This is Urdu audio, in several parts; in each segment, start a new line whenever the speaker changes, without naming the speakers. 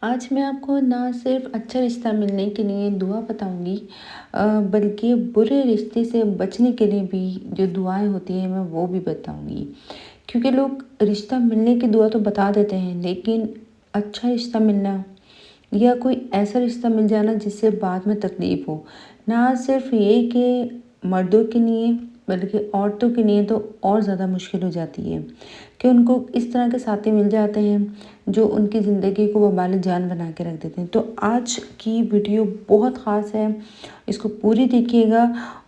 آج میں آپ کو نہ صرف اچھا رشتہ ملنے کے لیے دعا بتاؤں گی بلکہ برے رشتے سے بچنے کے لیے بھی جو دعائیں ہوتی ہیں میں وہ بھی بتاؤں گی، کیونکہ لوگ رشتہ ملنے کی دعا تو بتا دیتے ہیں، لیکن اچھا رشتہ ملنا یا کوئی ایسا رشتہ مل جانا جس سے بعد میں تکلیف ہو، نہ صرف یہ کہ مردوں کے لیے بلکہ عورتوں کے لیے تو اور زیادہ مشکل ہو جاتی ہے کہ ان کو اس طرح کے ساتھی مل جاتے ہیں جو ان کی زندگی کو وبال جان بنا کے رکھ دیتے ہیں۔ تو آج کی ویڈیو بہت خاص ہے، اس کو پوری دیکھیے گا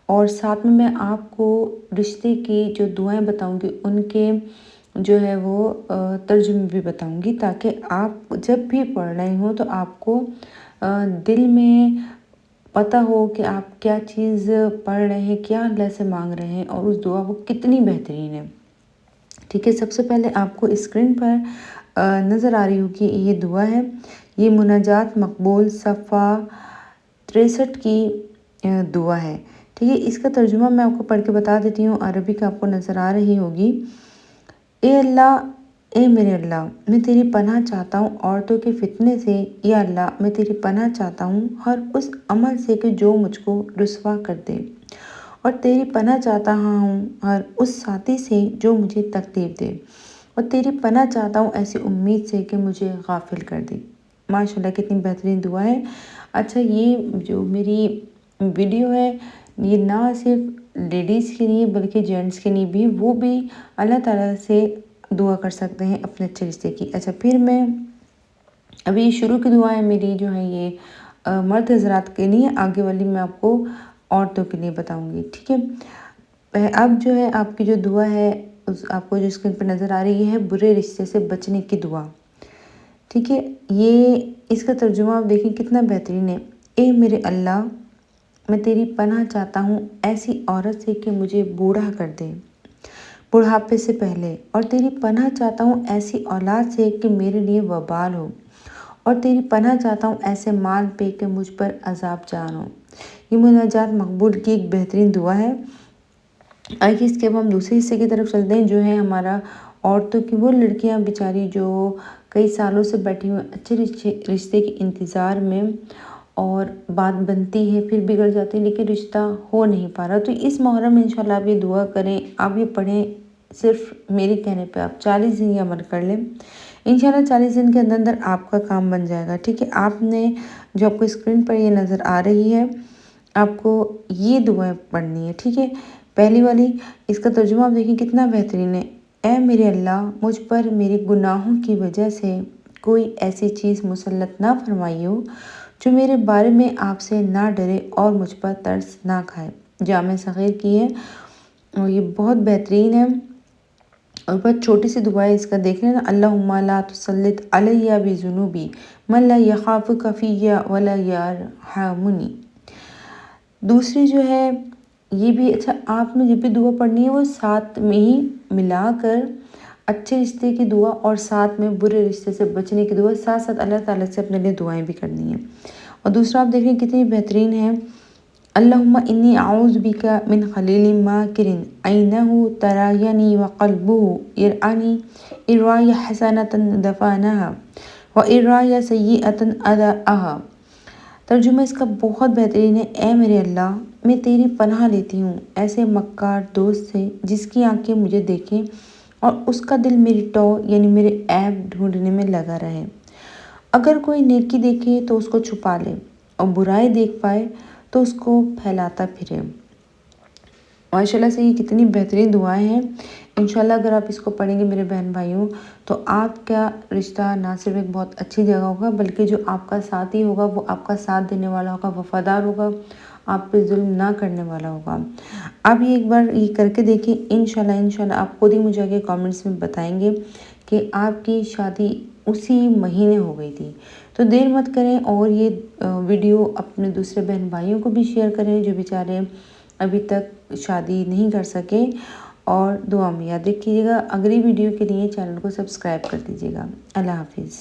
اور ساتھ میں آپ کو رشتے کی جو دعائیں بتاؤں گی ان کے جو ہے وہ ترجمے بھی بتاؤں گی، تاکہ آپ جب بھی پڑھ رہے ہوں تو آپ کو دل میں پتہ ہو کہ آپ کیا چیز پڑھ رہے ہیں، کیا اللہ سے مانگ رہے ہیں اور اس دعا وہ کتنی بہترین ہے۔ ٹھیک ہے، سب سے پہلے آپ کو اسکرین پر نظر آ رہی ہوگی یہ دعا ہے، یہ مناجات مقبول صفحہ 63 کی دعا ہے۔ ٹھیک ہے، اس کا ترجمہ میں آپ کو پڑھ کے بتا دیتی ہوں، عربی کا آپ کو نظر آ رہی ہوگی۔ اے اللہ، اے میرے اللہ، میں تیری پناہ چاہتا ہوں عورتوں کے فتنے سے۔ یا اللہ، میں تیری پناہ چاہتا ہوں ہر اس عمل سے کہ جو مجھ کو رسوا کر دے، اور تیری پناہ چاہتا ہوں ہر اس ساتھی سے جو مجھے تکلیف دے، اور تیری پناہ چاہتا ہوں ایسی امید سے کہ مجھے غافل کر دے۔ ماشاءاللہ کتنی بہترین دعا ہے۔ اچھا، یہ جو میری ویڈیو ہے یہ نہ صرف لیڈیز کے لیے بلکہ جینٹس کے لیے بھی، وہ بھی اللہ تعالیٰ سے دعا کر سکتے ہیں اپنے اچھے رشتے کی۔ اچھا، پھر میں ابھی شروع کی دعائیں میری جو ہیں یہ مرد حضرات کے لیے، آگے والی میں آپ کو عورتوں کے لیے بتاؤں گی۔ ٹھیک ہے، اب جو ہے آپ کی جو دعا ہے آپ کو جو اسکرین پر نظر آ رہی ہے، برے رشتے سے بچنے کی دعا۔ ٹھیک ہے، یہ اس کا ترجمہ آپ دیکھیں کتنا بہترین ہے۔ اے میرے اللہ، میں تیری پناہ چاہتا ہوں ایسی عورت سے کہ مجھے بوڑھا کر دے بڑھاپے سے پہلے، اور تیری پناہ چاہتا ہوں ایسی اولاد سے کہ میرے لیے وبال ہو، اور تیری پناہ چاہتا ہوں ایسے مال پہ کہ مجھ پر عذاب جان ہو۔ یہ مناجات مقبول کی ایک بہترین دعا ہے۔ آئیے اس کے اب ہم دوسرے حصے کی طرف چلتے ہیں، جو ہے ہمارا عورتوں کی وہ لڑکیاں بیچاری جو کئی سالوں سے بیٹھی ہوئی اچھے رشتے کے انتظار میں، اور بات بنتی ہے پھر بگڑ جاتی ہے لیکن رشتہ ہو نہیں پا رہا۔ تو اس محرم میں انشاءاللہ آپ یہ دعا کریں، آپ یہ پڑھیں، صرف میرے کہنے پہ آپ 40 دن یہ عمل کر لیں، انشاءاللہ 40 دن کے اندر اندر آپ کا کام بن جائے گا۔ ٹھیک ہے، آپ نے جو آپ کو اسکرین پر یہ نظر آ رہی ہے، آپ کو یہ دعائیں پڑھنی ہے۔ ٹھیک ہے، پہلی والی، اس کا ترجمہ آپ دیکھیں کتنا بہترین ہے۔ اے میرے اللہ، مجھ پر میرے گناہوں کی وجہ سے کوئی ایسی چیز مسلط نہ فرمائی ہو جو میرے بارے میں آپ سے نہ ڈرے اور مجھ پر ترس نہ کھائے۔ جامع صغیر کی ہے اور یہ بہت بہترین ہے اور بہت چھوٹی سی دعا ہے، اس کا دیکھ لینا۔ اللہم لا تسلط علیہ بذنوبی من لا یخافک فی ولا یرحمنی۔ دوسری جو ہے یہ بھی، اچھا آپ نے جب بھی دعا پڑھنی ہے وہ ساتھ میں ہی ملا کر اچھے رشتے کی دعا اور ساتھ میں برے رشتے سے بچنے کی دعا، ساتھ ساتھ اللہ تعالیٰ سے اپنے لیے دعائیں بھی کرنی ہیں۔ اور دوسرا آپ دیکھ رہے ہیں کتنی بہترین ہے۔ اللہم انی اعوذ بک من خلیل ماکر عینہ ترینی وقلبہ یرانی ارائے حسنۃ دفنہا وارائے سیئۃ اضاءہا۔ ترجمہ اس کا بہت بہترین ہے۔ اے میرے اللہ، میں تیری پناہ لیتی ہوں ایسے مکار دوست سے جس کی آنکھیں مجھے دیکھیں اور اس کا دل میری ٹو یعنی میرے عیب ڈھونڈنے میں لگا رہے۔ اگر کوئی نیکی دیکھے تو اس کو چھپا لے، اور برائی دیکھ پائے تو اس کو پھیلاتا پھرے۔ ماشاءاللہ سے یہ کتنی بہترین دعائیں ہیں۔ انشاءاللہ اگر آپ اس کو پڑھیں گے میرے بہن بھائیوں تو آپ کا رشتہ نہ صرف ایک بہت اچھی جگہ ہوگا بلکہ جو آپ کا ساتھی ہوگا وہ آپ کا ساتھ دینے والا ہوگا، وفادار ہوگا، آپ پہ ظلم نہ کرنے والا ہوگا۔ آپ یہ ایک بار یہ کر کے دیکھیں، انشاءاللہ آپ خود ہی مجھے آگے کامنٹس میں بتائیں گے کہ آپ کی شادی اسی مہینے ہو گئی تھی۔ تو دیر مت کریں اور یہ ویڈیو اپنے دوسرے بہن بھائیوں کو بھی شیئر کریں جو بیچارے ابھی تک شادی نہیں کر سکے، اور دعا میں یاد رکھیے گا۔ اگلی ویڈیو کے لیے چینل کو سبسکرائب کر دیجیے گا۔ اللہ حافظ۔